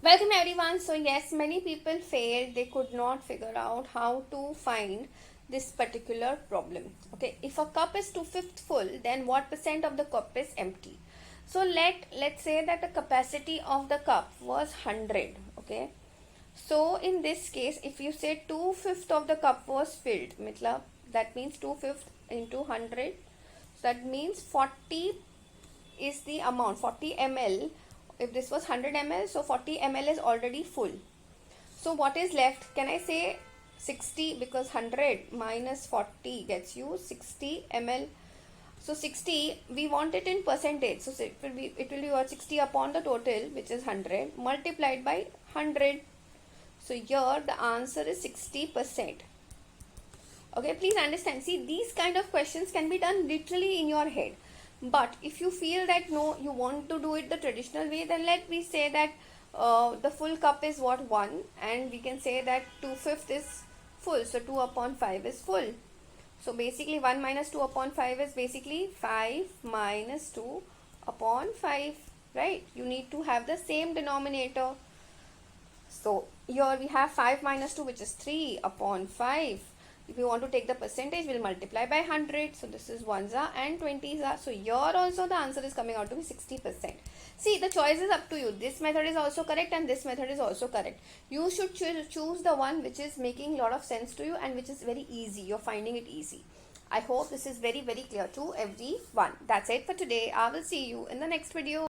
Welcome everyone. So yes, many people failed. They could not figure out how to find this particular problem. Okay, if a cup is 2/5 full, then what percent of the cup is empty? So let's say that the capacity of the cup was 100. Okay, so in this case, if you say 2/5 of the cup was filled, that means 2/5 into 100. So that means 40 is the amount, 40 ml. If this was 100 ml, so 40 ml is already full. So what is left? Can I say 60, because 100 minus 40 gets you 60 ml. So 60, we want it in percentage. So it will be what, 60 upon the total, which is 100, multiplied by 100. So here the answer is 60%. Okay, please understand. See, these kind of questions can be done literally in your head. But if you feel that no, you want to do it the traditional way, then let me say that the full cup is what, 1, and we can say that 2/5 is full. So 2 upon 5 is full. So basically 1 minus 2 upon 5 is basically 5 minus 2 upon 5, right? You need to have the same denominator. So here we have 5 minus 2, which is 3 upon 5. If you want to take the percentage, we'll multiply by 100. So this is 1s are and 20s are. So here also the answer is coming out to be 60%. See, the choice is up to you. This method is also correct and this method is also correct. You should choose the one which is making a lot of sense to you and which is very easy. You're finding it easy. I hope this is very clear to everyone. That's it for today. I will see you in the next video.